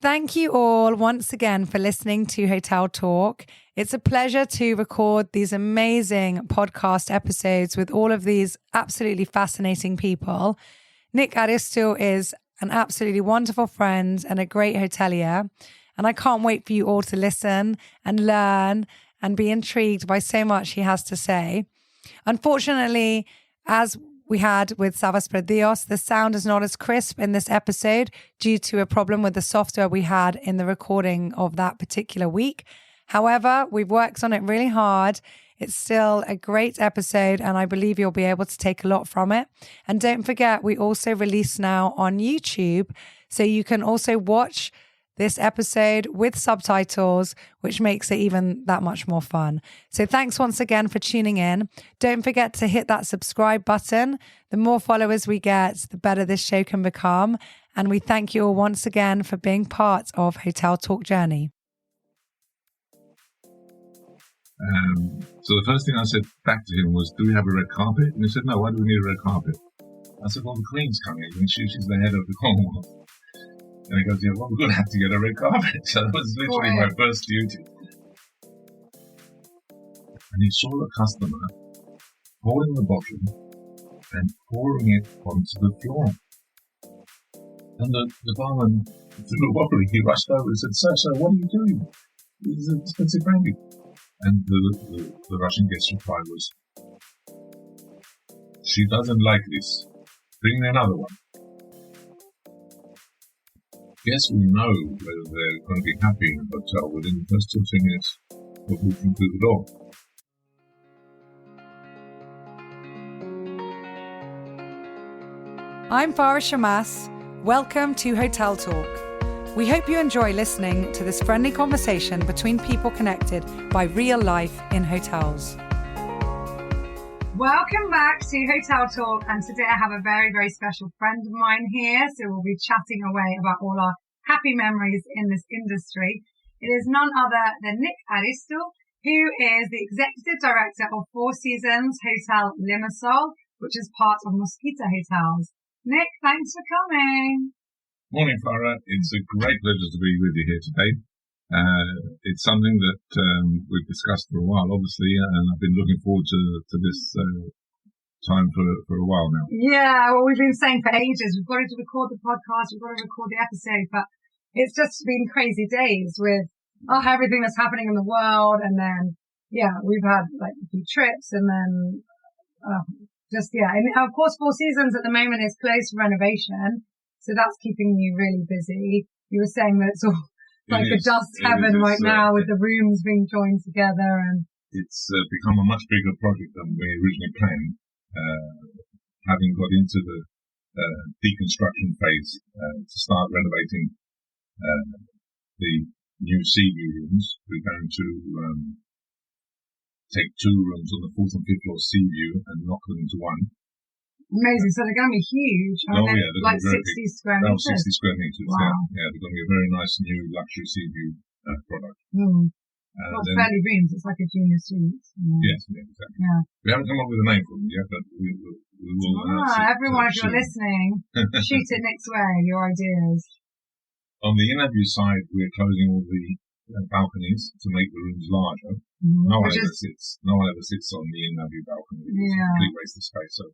Thank you all once again for listening to Hotel Talk. It's a pleasure to record these amazing podcast episodes with all of these absolutely fascinating people. Nick Aristou is an absolutely wonderful friend and a great hotelier. And I can't wait for you all to listen and learn and be intrigued by so much he has to say. Unfortunately, as we had with Savas Predios, the sound is not as crisp in this episode due to a problem with the software we had in the recording of that particular week. However, we've worked on it really hard. It's still a great episode, and I believe you'll be able to take a lot from it. And don't forget, we also release now on YouTube, so you can also watch this episode with subtitles, which makes it even that much more fun. So thanks once again for tuning in. Don't forget to hit that subscribe button. The more followers we get, the better this show can become. And we thank you all once again for being part of Hotel Talk Journey. So the first thing I said back to him was, do we have a red carpet? And he said, no, why do we need a red carpet? I said, well, the Queen's coming and she's the head of the Commonwealth. And he goes, yeah, well, we're going to have to get a red carpet. So that was literally my first duty. And he saw a customer holding the bottle and pouring it onto the floor. And the barman, through the bottle, he rushed over and said, sir, what are you doing? This is expensive brandy. And the Russian guest's reply was, she doesn't like this. Bring me another one. Guests will know whether they're going to be happy in a hotel within the first 2 or 3 minutes of walking through the door. I'm Farah Shammas. Welcome to Hotel Talk. We hope you enjoy listening to this friendly conversation between people connected by real life in hotels. Welcome back to Hotel Talk, and today I have a very, very special friend of mine here, so we'll be chatting away about all our happy memories in this industry. It is none other than Nick Aristou, who is the Executive Director of Four Seasons Hotel Limassol, which is part of Mosquito Hotels. Nick, thanks for coming. Morning, Farah. It's a great pleasure to be with you here today. It's something that we've discussed for a while, obviously, and I've been looking forward to this time for a while now. Yeah, well, we've been saying for ages, we've got to record the podcast, we've got to record the episode, but it's just been crazy days with everything that's happening in the world, and then, we've had like a few trips, and then and of course, Four Seasons at the moment is closed for renovation, so that's keeping you really busy. You were saying that it's all like a dust heaven right now with the rooms being joined together, and it's become a much bigger project than we originally planned. Having got into the deconstruction phase to start renovating the new sea view rooms, we're going to take 2 rooms on the 4th and 5th floor sea view and knock them into one. Amazing. So they're going to be huge. Like 60 square meters. 60 square meters, wow. Yeah, they're going to be a very nice new luxury sea view product. Well, it's fairly rooms. It's like a junior suite. Yes, exactly. Yeah. We haven't come up with a name for them yet, but we will announce it. Everyone, if you're listening, shoot it Nick's way, your ideas. On the interview side, we're closing all the balconies to make the rooms larger. No one ever sits on the interview balcony. It's a complete waste of space. So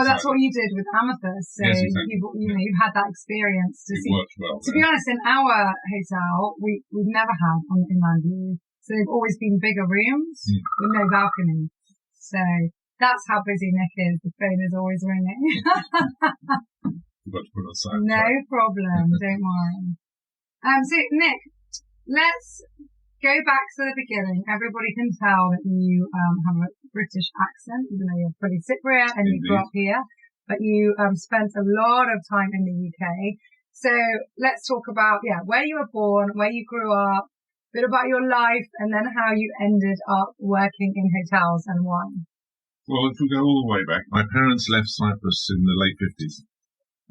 that's what you did with Amethyst. So yes, exactly. You've had that experience to see. It worked well. To be honest, in our hotel, we've never had on the inland view. So they've always been bigger rooms with no balcony. So that's how busy Nick is. The phone is always ringing. Forgot to put it on silent. No problem. Don't worry. So Nick, let's go back to the beginning. Everybody can tell that you have a British accent, even though you're fully Cypriot and you grew up here, but you spent a lot of time in the UK. So let's talk about, where you were born, where you grew up, a bit about your life, and then how you ended up working in hotels and why. Well, if we go all the way back, my parents left Cyprus in the late 50s,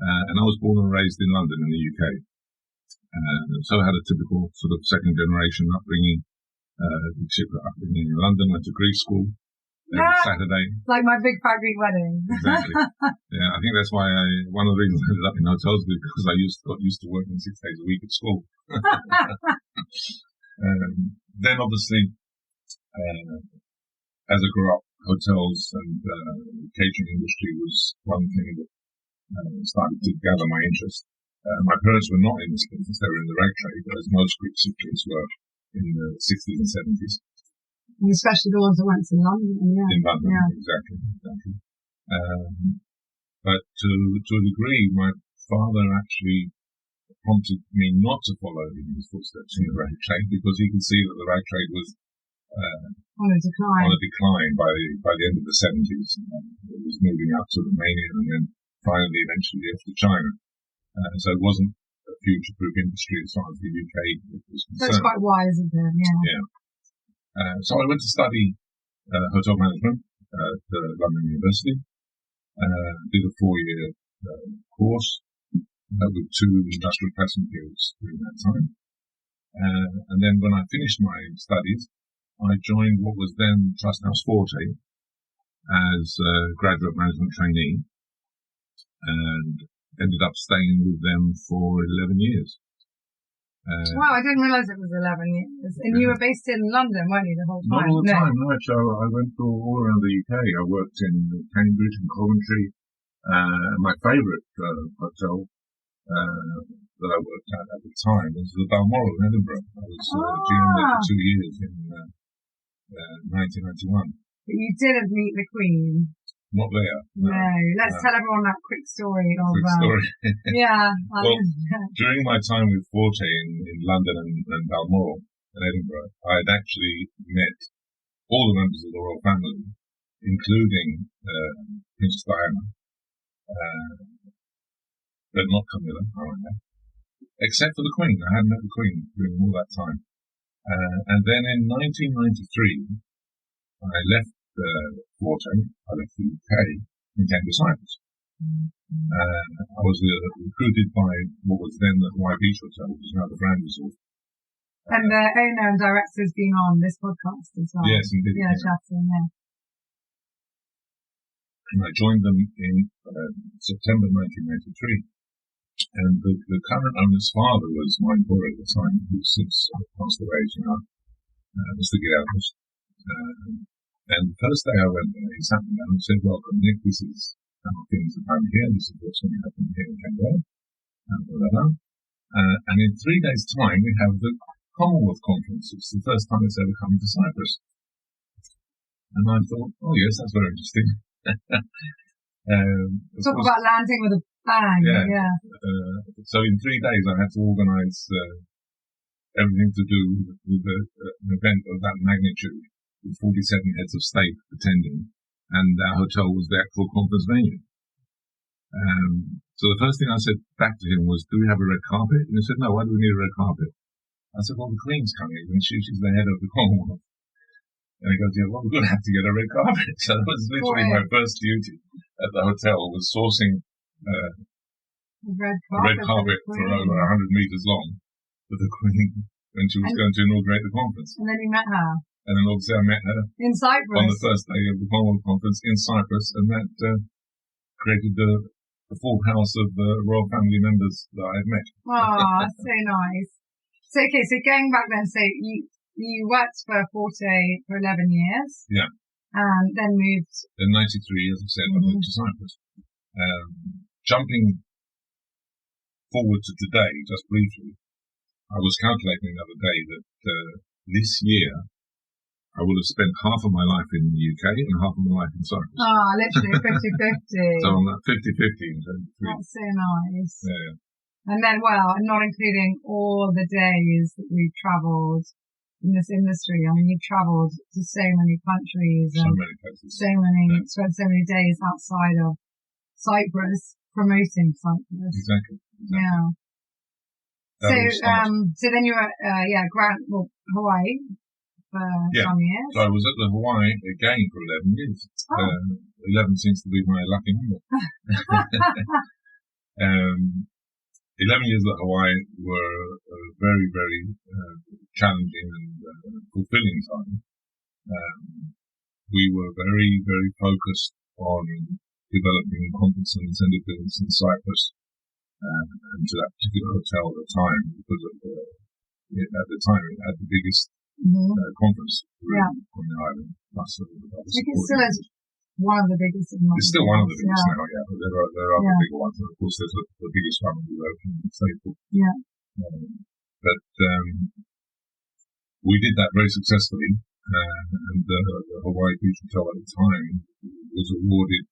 and I was born and raised in London in the UK. So I had a typical sort of second generation upbringing, upbringing in London, went to Greek school, every Saturday. Like my big fat Greek wedding. Exactly. Yeah, I think that's why one of the reasons I ended up in hotels was because I got used to working 6 days a week at school. Then obviously, as I grew up, hotels and catering industry was one thing that started to gather my interest. My parents were not in this business, they were in the rag trade, as most Greek suitcases were in the 60s and 70s. And especially the ones that went to London. Yeah. In London, yeah. exactly. But to a degree, my father actually prompted me not to follow in his footsteps in the rag trade because he could see that the rag trade was on a decline by the end of the 70s. It was moving out to Romania and then finally eventually off to China. So it wasn't a future-proof industry as far as the UK was concerned. That's quite wise of him, yeah. Yeah. So I went to study hotel management at London University. Did a 4-year course with 2 industrial placement periods during that time. And then when I finished my studies, I joined what was then Trust House Forte as a graduate management trainee and ended up staying with them for 11 years. Wow, I didn't realise it was 11 years. And you were based in London, weren't you, the whole time? Not all the time, no. So I went all around the UK. I worked in Cambridge and Coventry. My favourite hotel that I worked at the time was the Balmoral in Edinburgh. I was GM there for 2 years in 1991. But you didn't meet the Queen? Not there. No. Let's tell everyone that quick story. Yeah. Well, during my time with Forte in London and Balmoral and Edinburgh, I had actually met all the members of the royal family, including Princess Diana, but not Camilla, except for the Queen. I hadn't met the Queen during all that time. And then in 1993, I left Forte, I left the UK, and came to Cyprus. I was recruited by what was then the Hawaii Beach Hotel, which is now the Grand Resort. And the owner and director has been on this podcast as well. Yes, indeed. Yeah, chatting, yeah. And I joined them in September 1993. And the current owner's father was my employer at the time, who's since passed away, as you know, Mr. Guillermo's. And the first day I went there, he sat me down and said, "Welcome, Nick, this is how things are done here, this is what's going to happen here in Canberra." And in 3 days' time, we have the Commonwealth Conference. It's the first time it's ever come to Cyprus. And I thought, oh yes, that's very interesting. Talk about landing with a bang. Yeah. So in 3 days, I had to organise everything to do with an event of that magnitude, with 47 heads of state attending, and our hotel was the actual conference venue. So the first thing I said back to him was, "Do we have a red carpet?" And he said, "No, why do we need a red carpet?" I said, "Well, the Queen's coming, and she's the head of the Commonwealth." And he goes, "Yeah, well, we're going to have to get a red carpet." So that was literally my first duty at the hotel, was sourcing a red carpet for over 100 metres long for the Queen when she was going to inaugurate the conference. And then you met her. And then obviously I met her in Cyprus on the first day of the Commonwealth Conference in Cyprus, and that created the full house of royal family members that I had met. Oh, so nice. So going back then, so you worked for Forte for 11 years. Yeah. And then moved. In 93, as I said, I moved to Cyprus. Jumping forward to today, just briefly, I was calculating the other day that this year I will have spent half of my life in the UK and half of my life in Cyprus. Literally 50-50. So I'm at 50-50 in 23. That's so nice. Yeah. And then, and not including all the days that we've travelled in this industry. I mean, you've travelled to so many countries. So many places. Spent so many days outside of Cyprus, promoting Cyprus. Exactly. Yeah. So then you were at Hawaii for some years. So I was at the Hawaii again for 11 years. 11 seems to be my lucky number. 11 years at Hawaii were a very, very challenging and fulfilling time. we were very, very focused on developing conference and incentive business in Cyprus and to that particular hotel at the time, because at the time it had the biggest conference room on the island. Plus, I think it still is one of the biggest. It's still one of the biggest now, yeah. But there are other bigger ones, and of course there's the biggest one we opened in Staples. Yeah. But we did that very successfully, and the Hawaii Beach Hotel at the time was awarded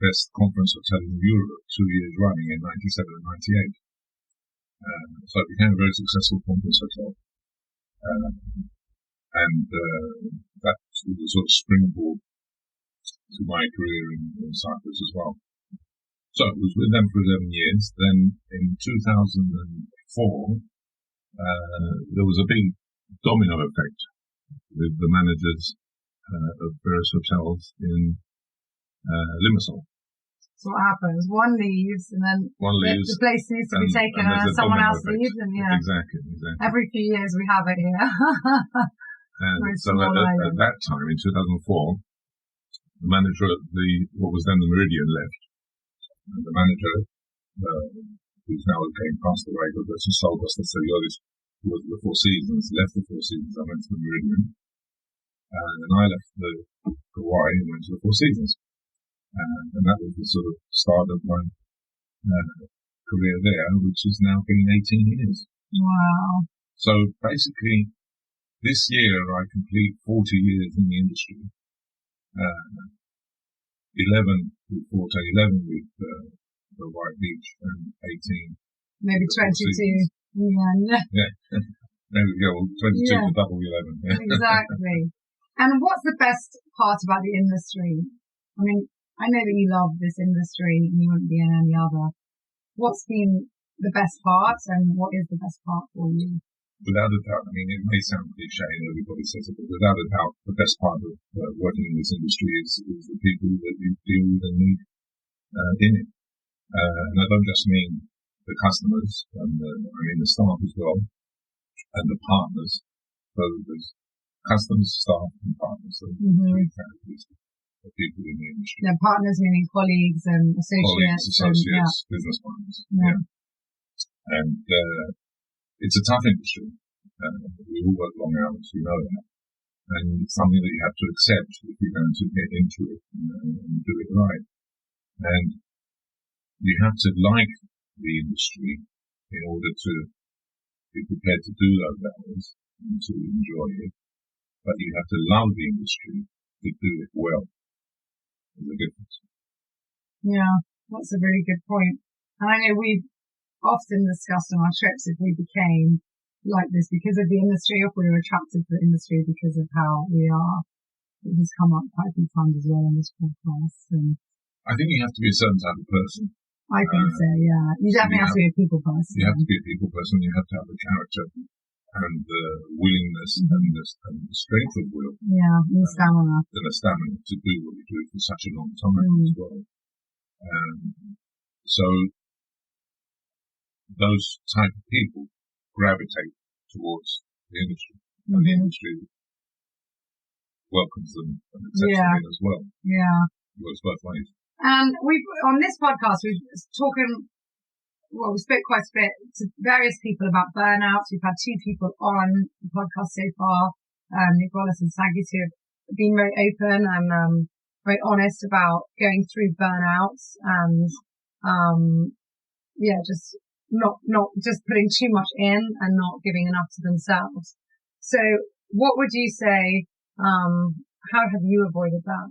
Best Conference Hotel in Europe 2 years running in 97 and 98. So it became a very successful conference hotel. And that was a sort of springboard to my career in Cyprus as well. So it was with them for 11 years. Then in 2004, there was a big domino effect with the managers of various hotels in Limassol. So what happens? One leaves, and then the place needs to be taken, and then someone else leaves, and Exactly. Every few years we have it here. And so at that time, in 2004, the manager at what was then the Meridian left, and the manager, who's now passed away, but that's sold us the Seriolis, who was the Four Seasons, left the Four Seasons. I went to the Meridian, and I left the Hawaii and went to the Four Seasons. And that was the sort of start of my career there, which has now been 18 years. Wow. So basically, this year I complete 40 years in the industry. 11 with Forte, 11 with the White Beach, and 18. Maybe 22. Yeah. There we go. 22 to double 11. Exactly. And what's the best part about the industry? I mean, I know that you love this industry and you wouldn't be in any other. What's been the best part, and what is the best part for you? Without a doubt, I mean, it may sound cliche and everybody says it, but without a doubt, the best part of working in this industry is the people that you deal with and meet in it. And I don't just mean the customers, I mean the staff as well, and the partners. So there's customers, staff, and partners. So three categories of people in the industry. Yeah, partners meaning colleagues and associates. Business partners. Yeah. And it's a tough industry. We all work long hours, you know that. And it's something that you have to accept if you're going to get into it and do it right. And you have to like the industry in order to be prepared to do those hours and to enjoy it. But you have to love the industry to do it well. There's a difference. Yeah, that's a really good point. And I know we've often discussed on our trips if we became like this because of the industry, or if we were attracted to the industry because of how we are. It has come up quite a few times as well on this podcast. And I think you have to be a certain type of person. I think so, yeah. You definitely have to be a people person. You have to be a people person. You have to have the character and the willingness and the strength of will. Yeah, and the stamina. And the stamina to do what you do for such a long time as well. So those type of people gravitate towards the industry. And the industry welcomes them and accepts them as well. Yeah. It works both ways. And on this podcast, we spoke quite a bit to various people about burnout. We've had 2 people on the podcast so far, Nicholas and Sagis, who have been very open and very honest about going through burnouts and, just not just putting too much in and not giving enough to themselves. So what would you say, how have you avoided that?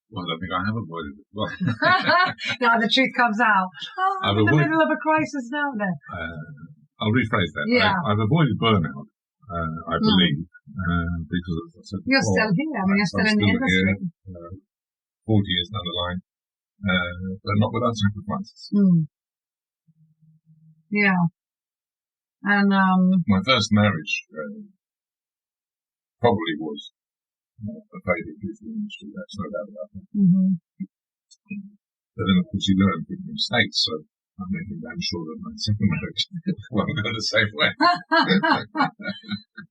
Well, I think I have avoided it. Well, now the truth comes out. I'm in the middle of a crisis now. Then I'll rephrase that. Yeah. I've avoided burnout, I believe, because as I said you're still here. I mean, you're still in the industry. 40 years down the line, but not without sacrifices. Yeah. And my first marriage probably was a favourite piece of the industry, that's no doubt about that. But then, of course, you learn from your mistakes, so I'm making damn sure that my second marriage won't go the same way.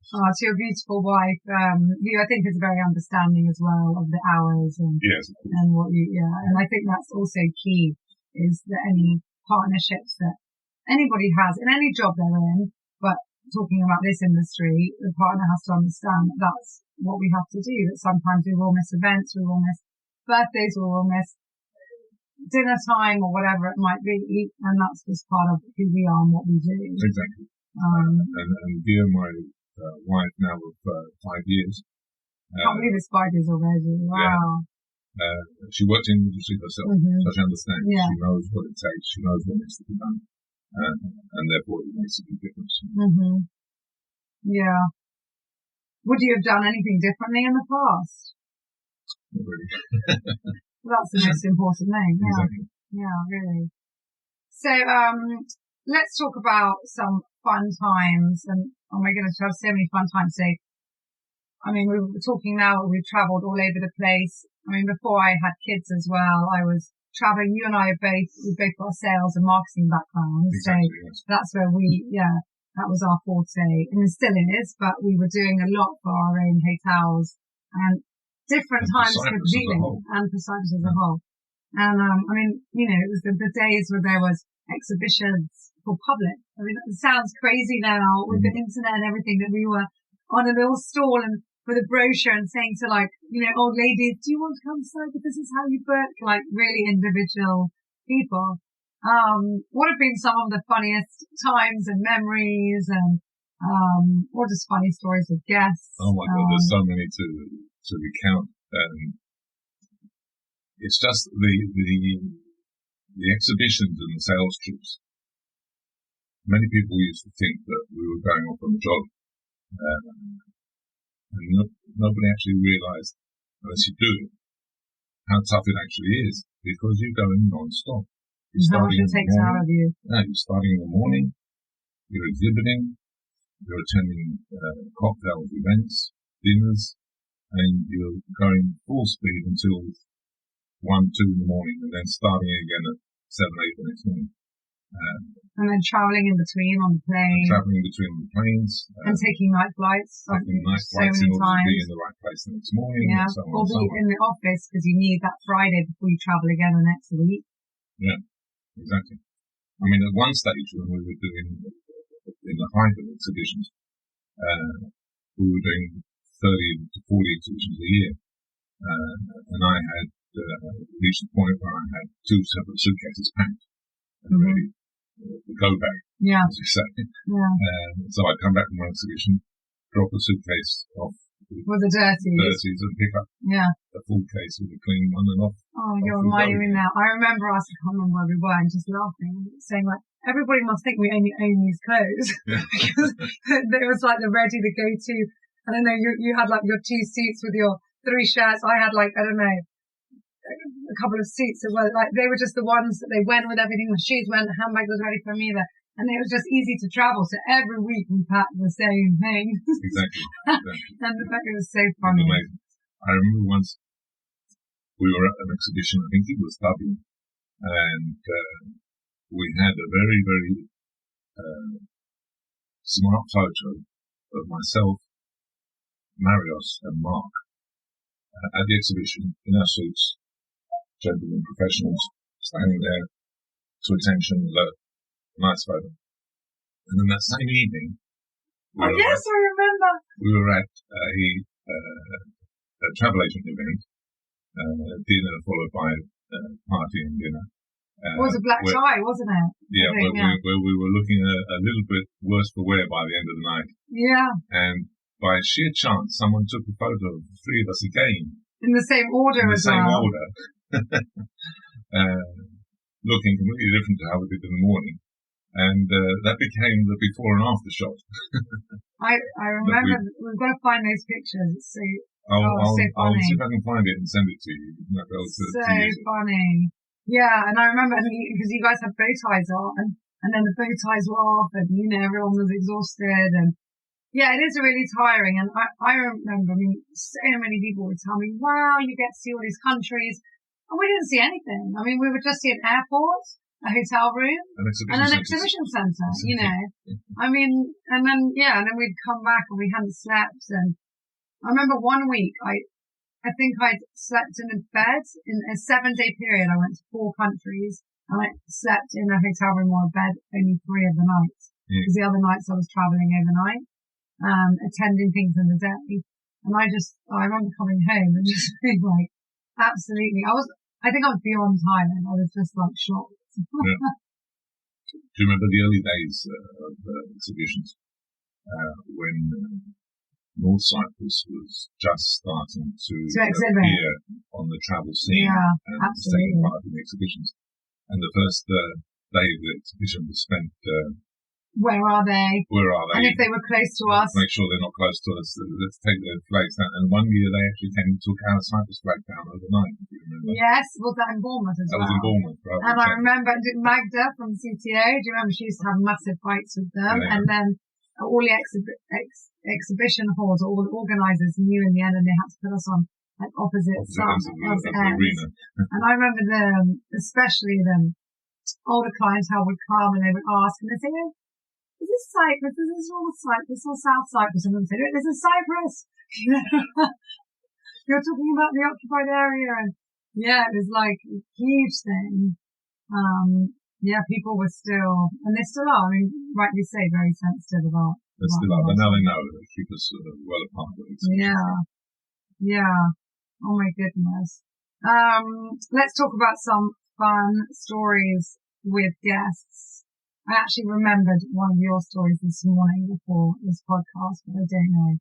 Oh, to your beautiful wife, who I think is very understanding as well of the hours and Yes. and what you, and I think that's also key, is that any partnerships that anybody has in any job they're in, but talking about this industry, the partner has to understand that that's what we have to do, that sometimes we will miss events, we will miss birthdays, we will miss dinner time or whatever it might be, and that's just part of who we are and what we do. Exactly. And dear, my wife now of 5 years. I can't believe it's 5 years already. Wow. Yeah. She worked in the industry herself, so she understands. Yeah. She knows what it takes. She knows what needs to be done, and therefore it makes a big difference. Yeah. Would you have done anything differently in the past? Not really. Well, that's the most important thing. Yeah. Exactly. Yeah, really. So, let's talk about some fun times. And oh my goodness, we have so many fun times. So, I mean, we were talking now, we've traveled all over the place. I mean, before I had kids as well, I was traveling. You and I are we both got sales and marketing backgrounds. Exactly, so yes. that's where that was our forte, and it still is, but we were doing a lot for our own hotels and different times completely, and for Cyprus as a whole. And, I mean, it was the days where there was exhibitions for public. I mean, it sounds crazy now with the internet and everything, that we were on a little stall and with a brochure and saying to old ladies, do you want to come Cyprus? This is how you book, like really individual people. What have been some of the funniest times and memories and, or just funny stories with guests? Oh my God, there's so many to recount. It's just the exhibitions and the sales trips. Many people used to think that we were going off on a jolly, and nobody actually realised, unless you do it, how tough it actually is, because you're going non-stop. How much it takes out of you. You're starting in the morning, you're exhibiting, you're attending cocktails, events, dinners, and you're going full speed until 1, 2 in the morning, and then starting again at 7, 8 the next morning. And then travelling in between on the plane. Travelling between the planes. And taking night flights. Taking night flights in order to be in the right place the next morning. Yeah, and so on or be in the office because you need that Friday before you travel again the next week. Yeah, exactly. I mean, at one stage when we were doing, in the height of exhibitions, we were doing 30 to 40 exhibitions a year. And I had reached the point where I had 2 separate suitcases packed and ready to go back, as you say. Yeah. So I'd come back from one exhibition, drop a suitcase off with the dirties and pick up a full case with a clean one and off. Oh, you're reminding me now. I remember us, I can't remember where we were, and just laughing, saying like, everybody must think we only own these clothes. Because it was like the ready to go to. I don't know, you had like your 2 suits with your 3 shirts. I had like, I don't know, a couple of suits that were like, they were just the ones that they went with everything. The shoes went, the handbag was ready for me there. And it was just easy to travel. So every week we packed the same thing. Exactly. And it was so funny. It was amazing. I remember once we were at an exhibition, I think it was Dublin, and we had a very, very smart photo of myself, Marios, and Mark at the exhibition in our suits, gentlemen professionals, standing there to attention, alert, nice photo. And then that same evening, I remember. We were at a travel agent event, dinner followed by party and dinner. It was a black tie, wasn't it? Yeah, where we were looking a little bit worse for wear by the end of the night. Yeah. And by sheer chance, someone took a photo of the 3 of us again. In the same order as well. In the same order. Looking completely different to how we did in the morning. And that became the before and after shot. I remember, we've got to find those pictures. It's so, I'll so funny. I'll see if I can find it and send it to you. So funny. Yeah, and I remember, because you guys had bow ties on, and then the bow ties were off, and, everyone was exhausted, and yeah, it is really tiring. And I remember, so many people would tell me, wow, you get to see all these countries. And we didn't see anything. We would just see an airport, a hotel room and an exhibition centre, you know. I mean, and then we'd come back and we hadn't slept. And I remember one week, I think I'd slept in a bed in a 7-day period. I went to 4 countries and I slept in a hotel room or a bed only 3 of the nights. Because the other nights I was travelling overnight, attending things in the day. And I remember coming home and just being like, absolutely, I think I was beyond Thailand. I was just like shocked. Yeah. Do you remember the early days of exhibitions when North Cyprus was just starting to appear on the travel scene and taking part in exhibitions? And the first day of the exhibition was spent. Where are they? And if they were close to us. Make sure they're not close to us. Let's take their flags down. And one year they actually came and took our Cyprus flag down overnight, if you remember. Yes, was that in Bournemouth as well? That was in Bournemouth, right. And I remember Magda from CTO, do you remember she used to have massive fights with them? Yeah. And then all the exhibition halls, all the organisers knew in the end and they had to put us on like opposite sides of the arena. And I remember especially the older clientele would come and they would ask and they'd say, oh, is this Cyprus? Is this North Cyprus or South Cyprus? And then say, this is Cyprus. You're talking about the occupied area. And it was like a huge thing. People were still, and they still are, I mean, rightly say, very sensitive about. They still are, but now they know they keep us well apart. Yeah. Oh my goodness. Let's talk about some fun stories with guests. I actually remembered one of your stories this morning before this podcast, but I don't know.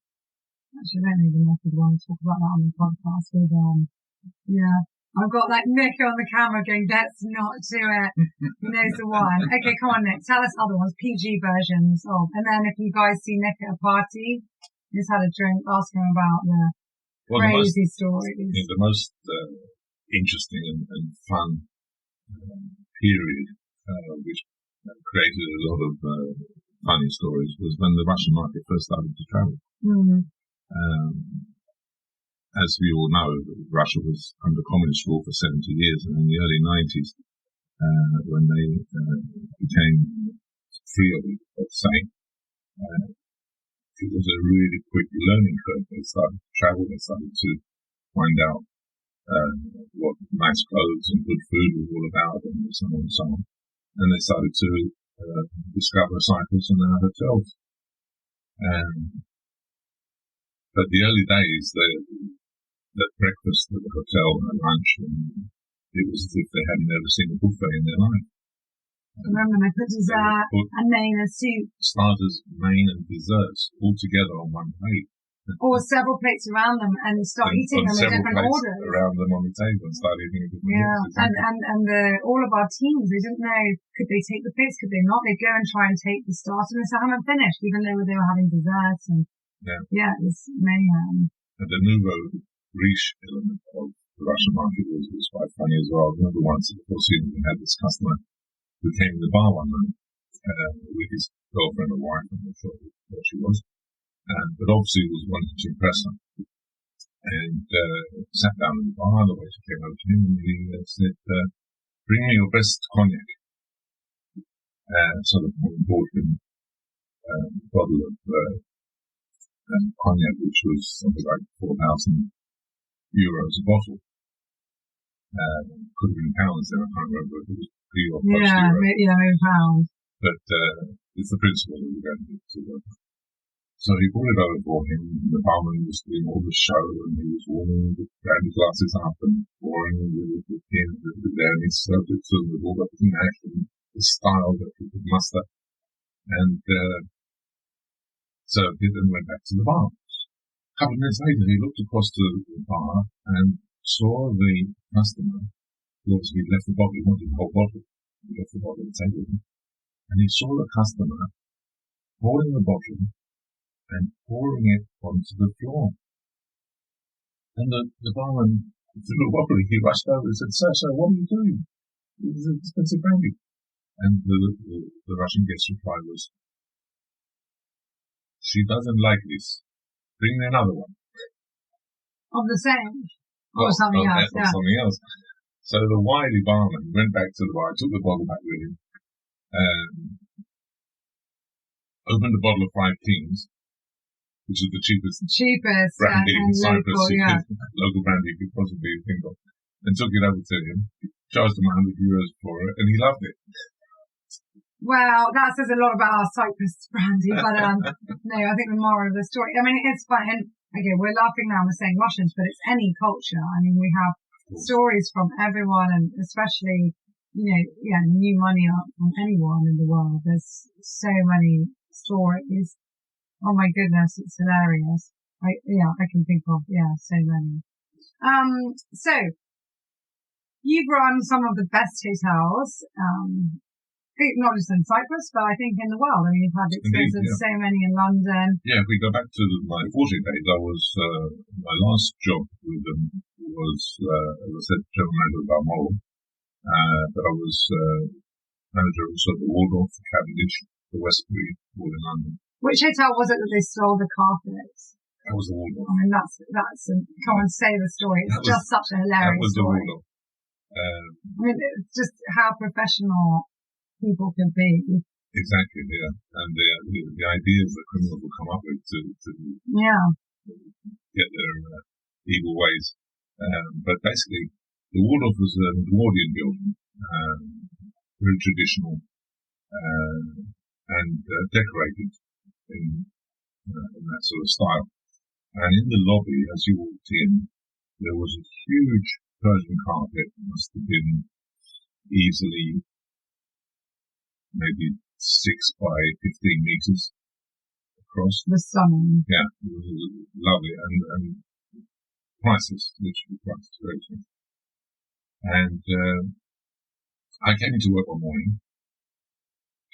Actually, I don't even know if we'd want to talk about that on the podcast with, I've got like Nick on the camera going, let's not do it. He knows the one. Okay, come on, Nick. Tell us other ones, PG versions of. And then if you guys see Nick at a party, just had a drink, ask him about the crazy stories. The most interesting and fun period, which created a lot of funny stories, was when the Russian market first started to travel. As we all know, Russia was under communist rule for 70 years, and in the early 90s, when they became free of the same, it was a really quick learning curve. They started to travel, they started to find out what nice clothes and good food was all about, and so on and so on. And they started to discover Cyprus and our hotels. But the early days, the breakfast at the hotel and lunch, and it was as if they hadn't ever seen a buffet in their life. I remember they put dessert and main and soup. Starters, main and desserts all together on one plate. Or several plates around them and start eating them in different orders. Around them on the table and start eating in different orders. And all of our teams, they didn't know, could they take the plates, could they not? They'd go and try and take the starter and they said, I haven't finished, even though they were having desserts. And it was mayhem. And the nouveau riche element of the Russian market was quite funny as well. I remember once at the Four Seasons we had this customer who came to the bar one night with his girlfriend or wife, I'm not sure what she was. But obviously was wanting to impress her. And sat down in the bar, the waiter came over to him and he said, bring me your best cognac. So the woman bought him a bottle of cognac, which was something like 4,000 euros a bottle. Could have been pounds then, I can't remember if it was pre or post euro. Maybe pounds. But it's the principle that we're going to work on. So he brought it over for him, and the barman was doing all the show, and he was warming the brandy glasses up and pouring the gin there, and he served it to them with all the panache and the style that he could muster. And served it and went back to the bar. A couple of minutes later, he looked across to the bar and saw the customer, who obviously left the bottle, he wanted the whole bottle, he left the bottle on the table, and he saw the customer holding the bottle and pouring it onto the floor. And the barman, little wobbly, he rushed over and said, Sir, what are you doing? This is expensive brandy. And the Russian guest's reply was, she doesn't like this. Bring me another one. Of the same? Or something else. Something else. So the wily barman went back to the bar, took the bottle back with him, opened a bottle of Five Kings, which is the cheapest brandy in Cyprus, local brandy you could possibly think of, and took it over to him, charged him €100 for it, and he loved it. Well, that says a lot about our Cyprus brandy, but no, I think the moral of the story, I mean, it's fun, and okay, we're laughing now, we're saying Russians, but it's any culture. I mean, we have stories from everyone, and especially, new money from anyone in the world. There's so many stories. Oh my goodness, it's hilarious. I can think of, so many. So, you've run some of the best hotels, not just in Cyprus, but I think in the world. I mean, you've had experience in so many in London. Yeah, if we go back to my 40 days, my last job with them was, as I said, general manager of Balmoral, but I was manager also at the Waldorf, the Cavendish, the Westbury, all in London. Which hotel was it that they stole the carpets? That was the Waldorf. I mean, come on, say the story. It's just such a hilarious story. That was the Waldorf. I mean, it's just how professional people can be. Exactly, yeah. And the ideas that criminals will come up with to get their evil ways. But basically, the Waldorf was an Edwardian building, very traditional, and decorated in that sort of style. And in the lobby, as you walked in, there was a huge Persian carpet. It must have been easily maybe 6 by 15 meters across. The stunning. Yeah, it was lovely and priceless, literally priceless, very expensive. And I came into work one morning,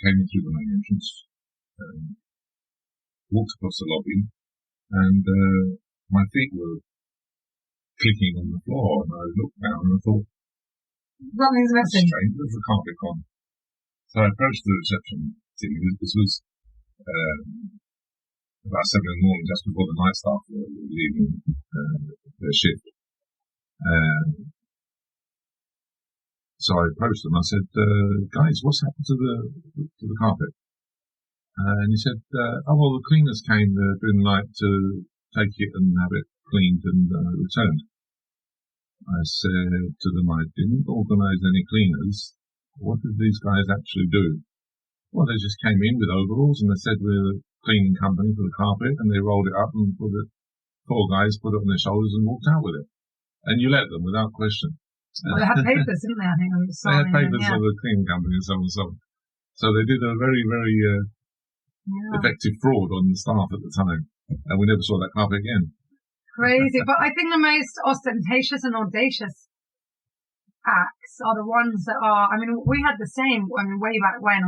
came in through the main entrance, walked across the lobby, and my feet were clicking on the floor, and I looked down and I thought, something's missing. Strange, there's the carpet gone. So I approached the reception team. This was about 7 in the morning, just before the night staff were leaving their shift. So I approached them. I said, "Guys, what's happened to the carpet?" And he said, "Oh well, the cleaners came during the night to take it and have it cleaned and returned." I said to them, "I didn't organise any cleaners. What did these guys actually do?" "Well, they just came in with overalls and they said we're the cleaning company for the carpet, and they rolled it up and put it. 4 guys put it on their shoulders and walked out with it. And you let them without question." Well, they had papers, didn't they? I think they had papers for the cleaning company and so on and so on. So they did a very, very effective fraud on the staff at the time, and we never saw that carpet again. Crazy, but I think the most ostentatious and audacious acts are the ones that are, I mean, we had the same, way back when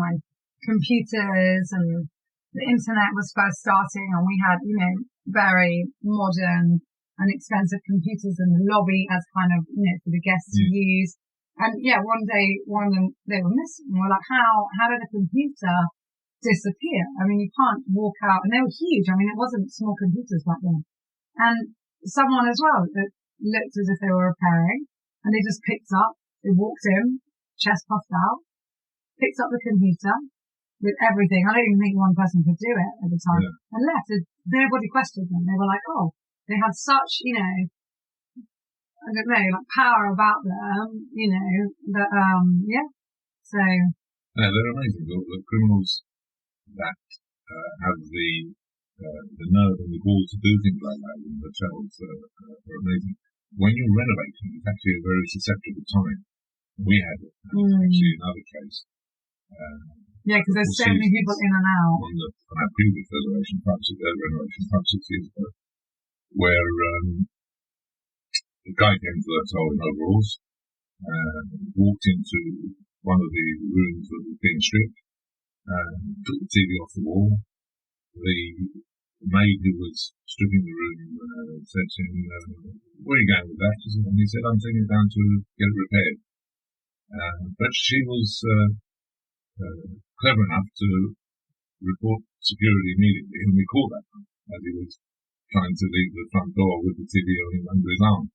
computers and the internet was first starting, and we had, very modern and expensive computers in the lobby as kind of, for the guests to use. And one day, one of them, they were missing. And we're like, how did a computer disappear? I mean, you can't walk out, and they were huge. I mean, it wasn't small computers back then. And someone as well that looked as if they were repairing, and they just they walked in, chest puffed out, picked up the computer with everything. I don't even think one person could do it at the time, and left. Nobody questioned them. They were like, oh, they had such, I don't know, like power about them, that, So. Yeah, they're amazing. The criminals that have the nerve and the gall to do things like that in hotels are amazing. When you're renovating, it's actually a very susceptible time. We had it, actually, another case. Because there's so many people in and out. On our previous renovation, 6 years ago, where the guy came to the hotel in overalls, walked into one of the rooms that was being stripped, took the TV off the wall. The maid who was stripping the room said to him, "Where are you going with that?" And he said, "I'm taking it down to get it repaired." But she was clever enough to report security immediately, and we caught that as he was trying to leave the front door with the TV on him under his arm.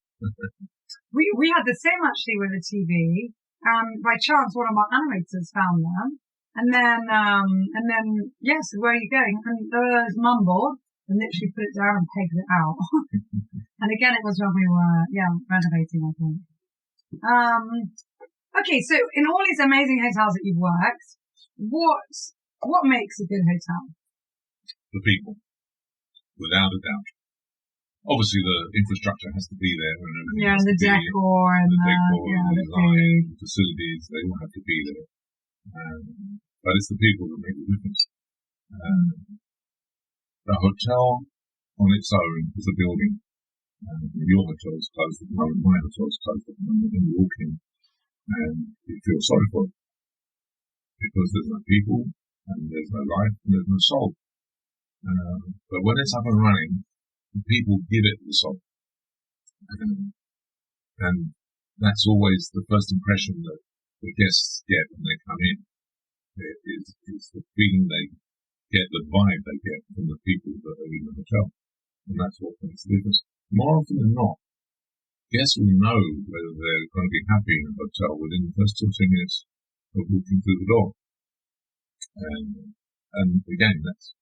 We had the same actually with the TV. By chance, one of our animators found them. And then, yes, where are you going? And there was mum board, and literally put it down and pegged it out. And again, it was when we were, renovating, I think. Okay, so in all these amazing hotels that you've worked, what makes a good hotel? The people, without a doubt. Obviously, the infrastructure has to be there, and everything. Yeah, and the decor and the design, the facilities, they all have to be there. But it's the people that make the difference. The hotel on its own is a building. Your hotel is closed at the moment, my hotel is closed at the moment, and you walk in and you feel sorry for it. Because there's no people, and there's no life, and there's no soul. But when it's up and running, the people give it the soul. And that's always the first impression that the guests get when they come in. Is the feeling they get, the vibe they get from the people that are in the hotel. And that's what makes the difference. More often than not, guests will know whether they're going to be happy in a hotel within the first 2 or 3 minutes of walking through the door. And again, that's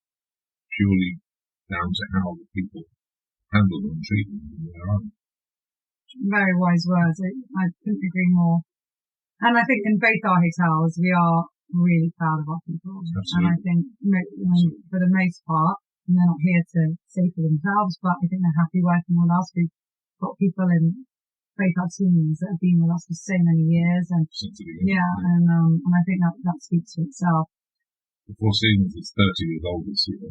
purely down to how the people handle them and treat them when they're on. Very wise words. I couldn't agree more. And I think in both our hotels, we are really proud of our people. Absolutely. And I think for the most part, and they're not here to say for themselves, but I think they're happy working with us. We've got people in both our teams that have been with us for so many years. And and I think that speaks for itself. The Four Seasons is 30 years old this year,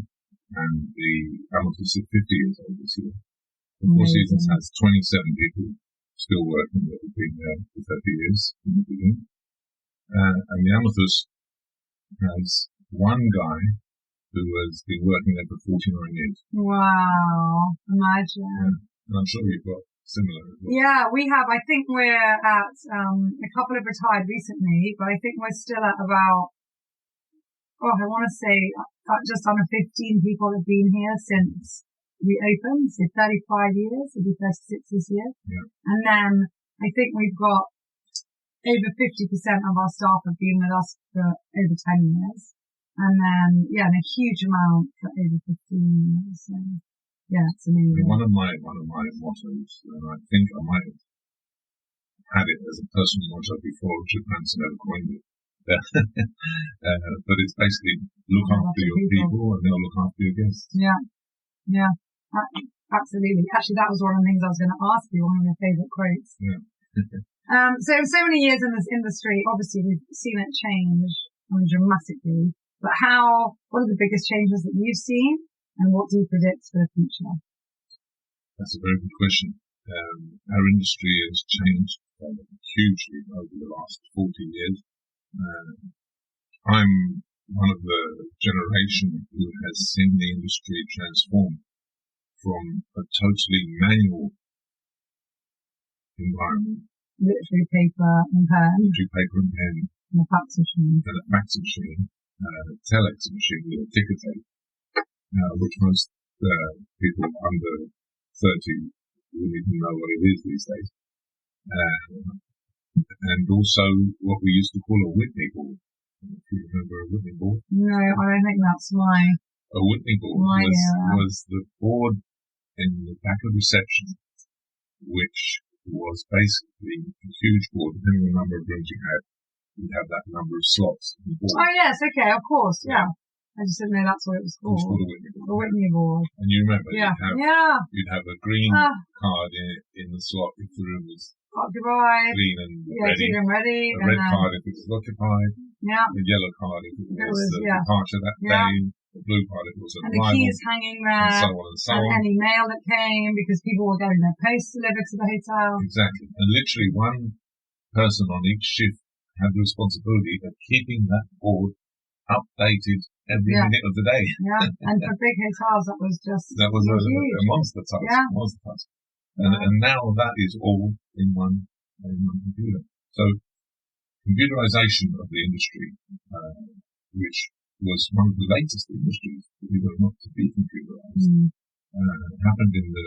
and the Amethyst is 50 years old this year. The Four Seasons has 27 people still working that have been there for 30 years in the beginning. And the Amethyst has one guy who has been working there for 49 years. Wow, imagine. And I'm sure you've got similar as well. Yeah, we have. I think we're at, a couple have retired recently, but I think we're still at about, I want to say just under 15 people have been here since we opened, so 35 years, it'll be 36 this year. Yeah. And then I think we've got over 50% of our staff have been with us for over 10 years. And then, and a huge amount for over 15 years. So, it's amazing. One of my mottos, and I think I might have had it as a personal motto before Richard Branson ever coined it. But it's basically look after your people and they'll look after your guests. Yeah, absolutely. Actually, that was one of the things I was going to ask you, one of your favourite quotes. Yeah. So many years in this industry, obviously we've seen it change dramatically. But what are the biggest changes that you've seen, and what do you predict for the future? That's a very good question. Our industry has changed hugely over the last 40 years. I'm one of the generation who has seen the industry transform from a totally manual environment. Literally paper and pen. And a fax machine. Telex machine with a ticker tape, which most people under 30 wouldn't even know what it is these days. And also what we used to call a Whitney board. If you remember a Whitney board? No, I don't think that's A Whitney board was the board in the back of reception, which was basically a huge board, depending on the number of rooms you had. You'd have that number of slots in the board. Oh, yes, okay, of course, yeah. I just didn't know that's what it was called. It was called a Whitney board. A Whitney board. And you remember, you'd have a green card in the slot if the room was occupied, clean and ready. A red card if it was occupied. Yeah. The yellow card if it was the departure that day. The blue card if it was arrival. And the keys hanging there. And so on and so on. And any mail that came, because people were getting their post delivered to the hotel. Exactly. And literally one person on each shift had the responsibility of keeping that board updated every minute of the day. Yeah, and for big hotels, that was a monster task. Yeah. Monster task. And now that is all in one computer. So computerization of the industry, which was one of the latest industries, believe it or not, to be computerized, happened in the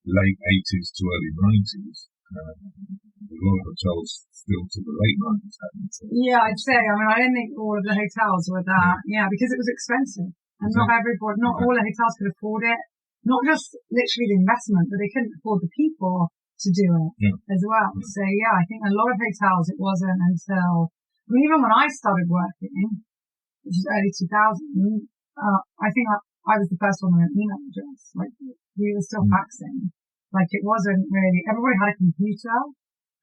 late 80s to early 90s. A lot of hotels still to the late 90s hadn't. Yeah, I'd say. I mean, I don't think all of the hotels were that. Yeah, because it was expensive. And not everybody, not all the hotels could afford it. Not just literally the investment, but they couldn't afford the people to do it as well. So yeah, I think a lot of hotels, it wasn't until, I mean, even when I started working, which is early 2000, I think I was the first one with an email address. Like, we were still faxing. Like, it wasn't really, everybody had a computer,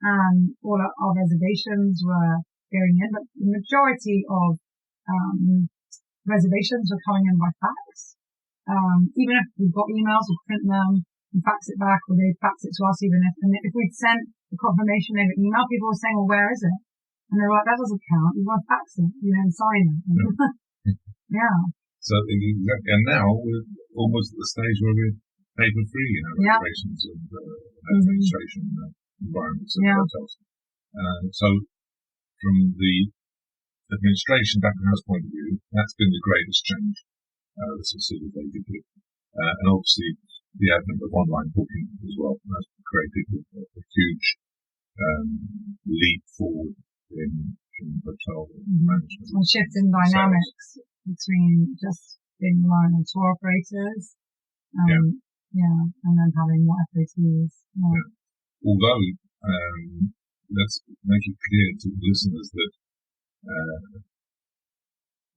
and all our reservations were going in, but the majority of reservations were coming in by fax. Even if we got emails, we'd print them and fax it back, or they'd fax it to us, and if we'd sent the confirmation over email, people were saying, well, where is it? And they were like, that doesn't count, you want to fax it, and sign it. Yeah. So, and now we're almost at the stage where we're paper-free in our reservations and administration environments of hotels. So, from the administration back of house point of view, that's been the greatest change that's facilitated. And obviously, the advent of online booking as well has created a huge leap forward in hotel management. And shift in dynamics between just being relying on tour operators, and then having more FOTs. Yeah. Although, let's make it clear to the listeners that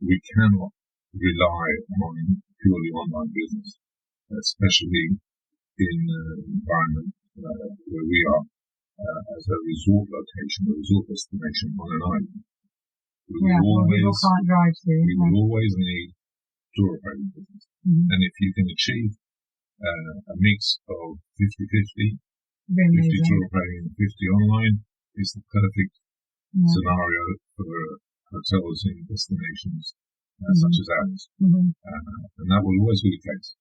we cannot rely on purely online business, especially in an environment where we are as a resort location, a resort destination on an island. People can't drive to. We will always need tour operating business. And if you can achieve a mix of 50-50, 50 tour operating and 50 online, is the perfect scenario for hotels in destinations such as ours. And that will always be the case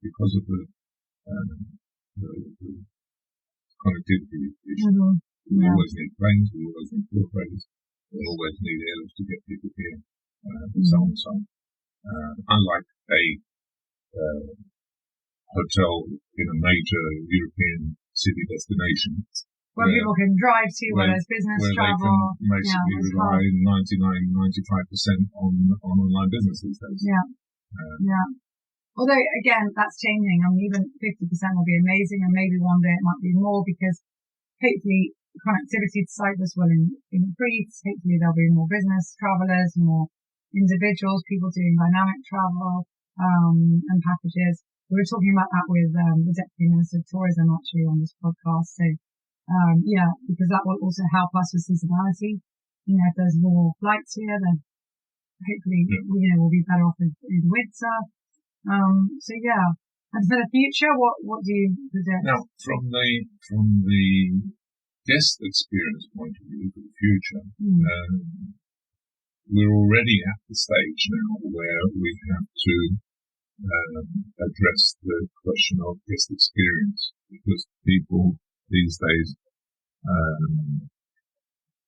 because of the connectivity issue. We always need planes, we always need tour operators, we always need airlifts to get people here, and so on and so on. Unlike a hotel in a major European city destination, where people can drive to, where there's business travel. They can basically rely 99-95% on online business these days. Although, again, that's changing. I mean, even 50% will be amazing, and maybe one day it might be more, because hopefully connectivity to Cyprus will increase. Hopefully there'll be more business travellers, more individuals, people doing dynamic travel, and packages. We were talking about that with the Deputy Minister of Tourism, actually, on this podcast. So, because that will also help us with seasonality. If there's more flights here, then hopefully, we'll be better off in winter. And for the future, what do you predict? Now, from the guest experience point of view for the future, we're already at the stage now where we have to address the question of guest experience, because people these days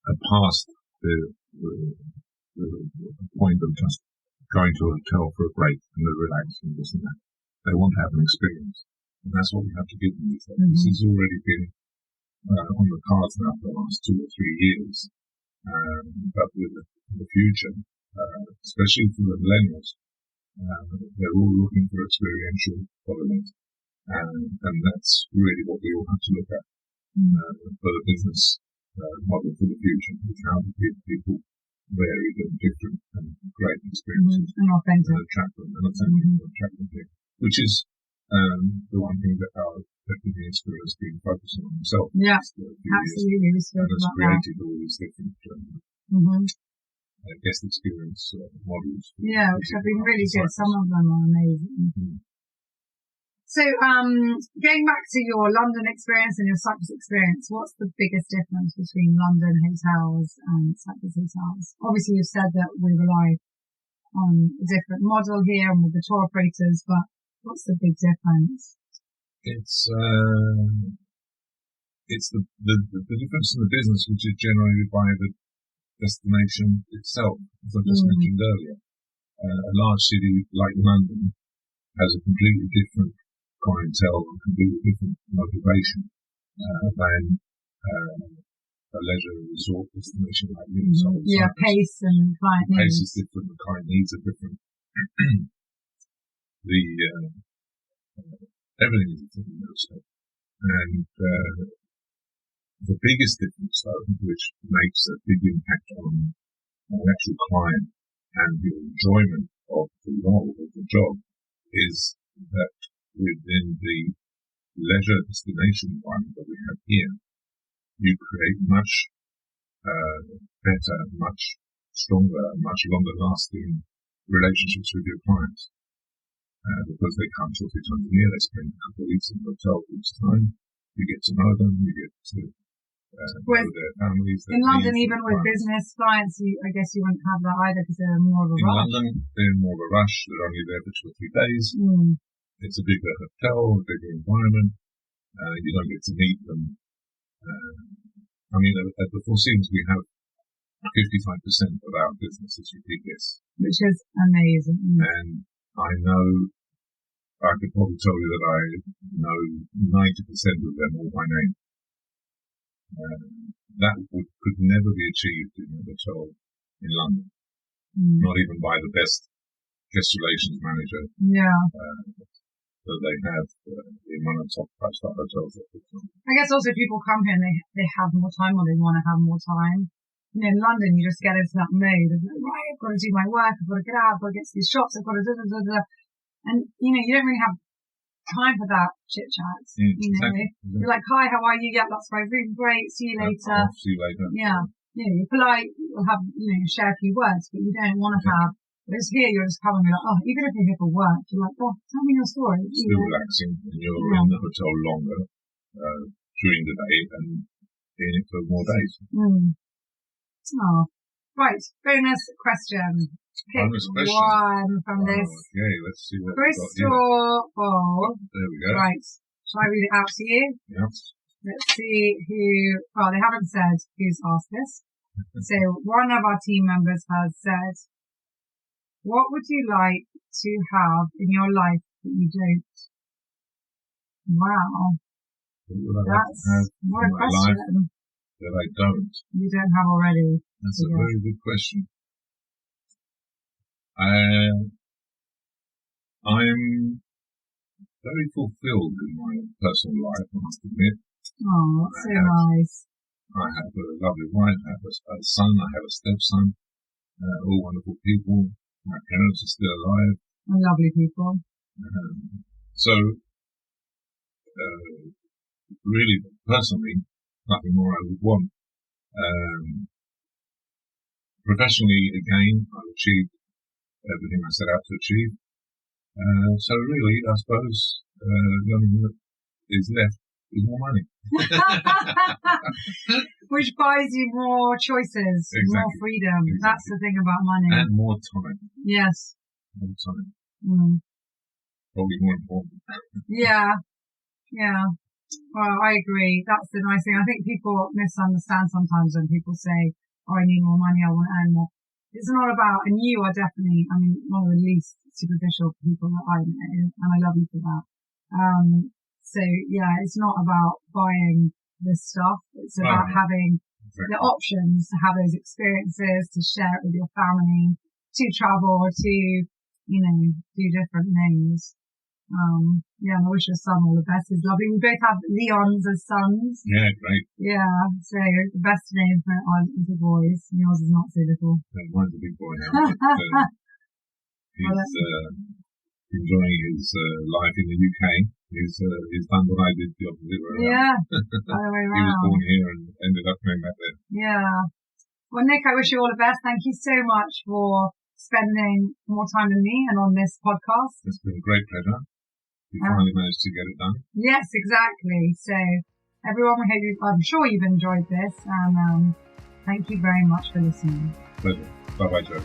are past the point of just going to a hotel for a break and a relax and this and that. They want to have an experience, and that's what we have to give them these days. This has already been on the cards now for the last 2 or 3 years, but with the future, especially for the millennials, they're all looking for experiential holidays, and that's really what we all have to look at for the business model for the future. Is how to give people varied and different and great experiences and authentic, and attract them here, which is the one thing that our Deputy Minister has been focusing on himself. Yeah, absolutely. And has created all these different guest experience models. Yeah, which have been really good. Some of them are amazing. So, going back to your London experience and your Cyprus experience, what's the biggest difference between London hotels and Cyprus hotels? Obviously, you've said that we rely on a different model here and with the tour operators, but what's the big difference? It's the difference in the business, which is generated by the destination itself, as I just mentioned earlier. A large city like London has a completely different clientele and completely different motivation than a leisure resort destination like Limassol. Yeah, pace and client needs. Pace is different, the client needs are different. Everything is different in that respect. And the biggest difference, though, which makes a big impact on the actual client and the enjoyment of the role of the job, is that within the leisure destination environment that we have here, you create much better, much stronger, much longer lasting relationships with your clients. Because they come 2 or 3 times a year, they spend a couple of weeks in the hotel each time. You get to know them, you get to know their families. In London, even with business clients, I guess you wouldn't have that either because they're more of a rush. In London, they're more of a rush. They're only there for 2 or 3 days. It's a bigger hotel, a bigger environment. You don't get to meet them. I mean, at the Four Seasons, we have 55% of our business is repeat guests. Which is amazing. And I could probably tell you that I know 90% of them all by name. That could never be achieved in a hotel in London, not even by the best guest relations manager. Yeah. So they have in one of the top 5-star hotels. I guess also people come here and they have more time, or they want to have more time. You know, in London, you just get into that mode of like, right, I've got to do my work, I've got to get out, I've got to get to these shops, I've got to da. And, you know, you don't really have time for that chit-chat. You know, exactly. You're like, hi, how are you? Yeah, that's my room, great, see you later. I'll see you later. Yeah. You know, you're polite, you'll have, you know, share a few words, but you don't want to have, whereas here you're just coming and like, oh, even if you're here for work, you're like, oh, tell me your story. Still relaxing, and you're in the hotel longer during the day and in it for more days. Oh, right. Bonus question. Pick one from this. Okay, let's see what Crystal ball. There we go. Right. Shall I read it out to you? Yeah. Let's see who. Oh, they haven't said who's asked this. So one of our team members has said, "What would you like to have in your life that you don't?" Wow. That's what a question. That I don't. You don't have already. That's a very good question. I'm very fulfilled in my personal life, I must admit. Oh, that's so nice. I have a lovely wife, I have a son, I have a stepson, all wonderful people. My parents are still alive. And lovely people. So, really, personally, nothing more I would want. Professionally, again, I've achieved everything I set out to achieve. So really, I suppose the only thing that is left is more money. Which buys you more choices, more freedom. Exactly. That's the thing about money. And more time. Yes. More time. Probably more important. Yeah. Well, I agree. That's the nice thing. I think people misunderstand sometimes when people say, oh, I need more money, I want to earn more. It's not about, and you are definitely, I mean, one of the least superficial people that I know, and I love you for that. So, yeah, it's not about buying this stuff. It's about having the options to have those experiences, to share it with your family, to travel, to, you know, do different things. Yeah, I wish your son all the best. It's lovely. We both have Leons as sons. Yeah, great. Yeah, so the best name for our little boys. Yours is not so little. Mine's a big boy now. He's enjoying his life in the UK. He's done what I did the opposite way around. Yeah, other way around. He was born here and ended up going back there. Yeah. Well, Nick, I wish you all the best. Thank you so much for spending more time with me and on this podcast. It's been a great pleasure. You finally managed to get it done. Yes, exactly. So, everyone, I'm sure you've enjoyed this, and thank you very much for listening. Pleasure. Bye-bye, Joe.